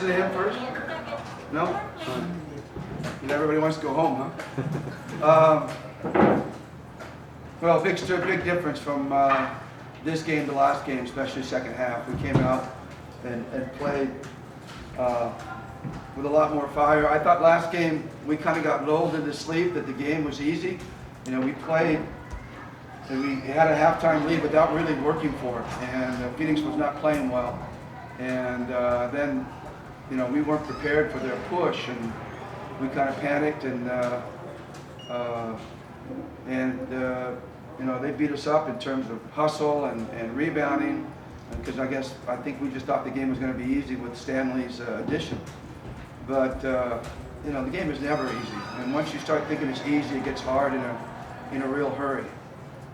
listen to him first? No? Everybody wants to go home, huh? Well, big difference from this game to last game, especially second half. We came out and played with a lot more fire. I thought last game we kind of got lulled into sleep that the game was easy. You know, we played and we had a halftime lead without really working for it, and Phoenix was not playing well. And then, you know, we weren't prepared for their push, and we kind of panicked, and you know, they beat us up in terms of hustle and rebounding, because I think we just thought the game was going to be easy with Stanley's addition. But you know, the game is never easy, and once you start thinking it's easy, it gets hard in a real hurry.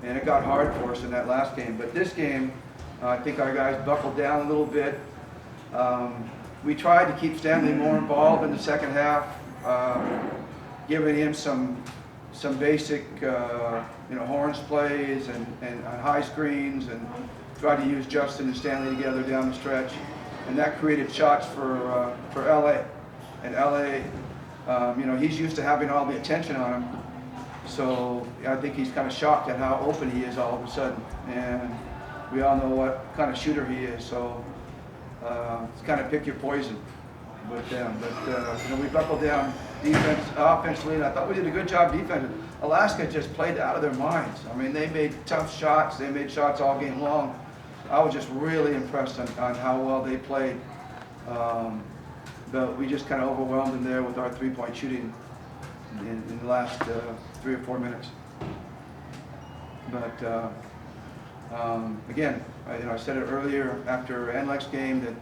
And it got hard for us in that last game. But this game, I think our guys buckled down a little bit. We tried to keep Stanley more involved in the second half, giving him some basic, you know, horns plays and high screens, and tried to use Justin and Stanley together down the stretch, and that created shots for LA. And LA, you know, he's used to having all the attention on him, so I think he's kind of shocked at how open he is all of a sudden. And we all know what kind of shooter he is, so it's kind of pick your poison with them. But you know, we buckled down offensively, and I thought we did a good job defensively. Alaska just played out of their minds. I mean, they made tough shots. They made shots all game long. I was just really impressed on how well they played. But we just kind of overwhelmed them there with our three-point shooting in the last 3 or 4 minutes. But again, you know, I said it earlier after NLEX game that,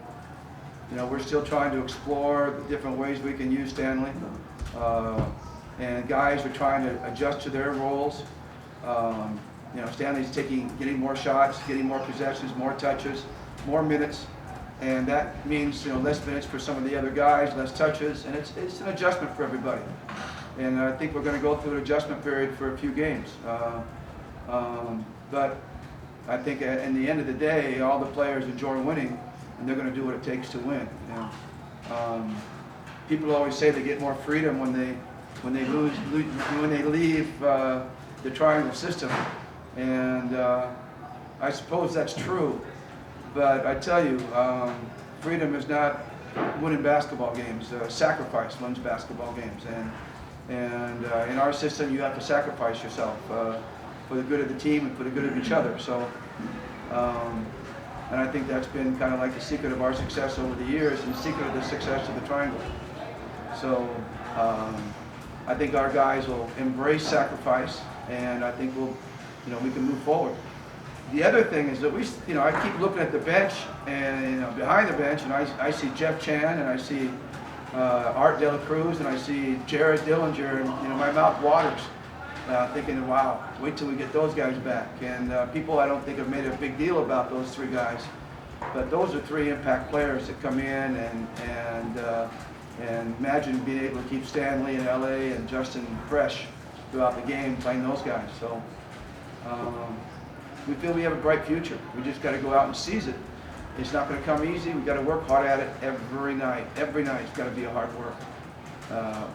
you know, we're still trying to explore the different ways we can use Stanley. And guys are trying to adjust to their roles. You know, Stanley's getting more shots, getting more possessions, more touches, more minutes. And that means, you know, less minutes for some of the other guys, less touches, and it's an adjustment for everybody. And I think we're going to go through an adjustment period for a few games. But I think in the end of the day, all the players enjoy winning, and they're going to do what it takes to win. You know? People always say they get more freedom when they leave the triangle system, and I suppose that's true. But I tell you, freedom is not winning basketball games. Sacrifice wins basketball games, and in our system, you have to sacrifice yourself for the good of the team and for the good of each other. So, and I think that's been kind of like the secret of our success over the years, and the secret of the success of the triangle. So, I think our guys will embrace sacrifice, and I think we can move forward. The other thing is that I keep looking at the bench, and, you know, behind the bench, and I see Jeff Chan, and I see Art Dela Cruz, and I see Jared Dillinger, and, you know, my mouth waters, thinking, wow, wait till we get those guys back. And people, I don't think, have made a big deal about those three guys, but those are three impact players that come in, and imagine being able to keep Stanley in LA and Justin fresh throughout the game, playing those guys. So. We feel we have a bright future. We just got to go out and seize it. It's not going to come easy. We've got to work hard at it every night. Every night it's got to be a hard work.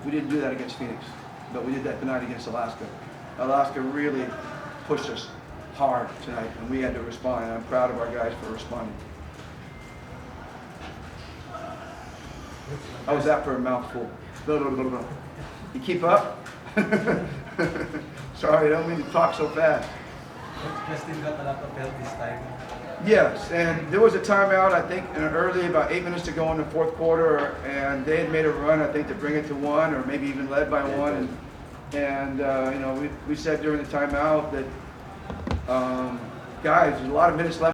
We didn't do that against Phoenix, but we did that tonight against Alaska. Alaska really pushed us hard tonight, and we had to respond, and I'm proud of our guys for responding. How was that for a mouthful? You keep up? Sorry, I don't mean to talk so fast. Justin got a lot of help this time. Yes, and there was a timeout, I think, early, about 8 minutes to go in the fourth quarter, and they had made a run, I think, to bring it to 1, or maybe even led by 1. And you know, we said during the timeout that, guys, there's a lot of minutes left.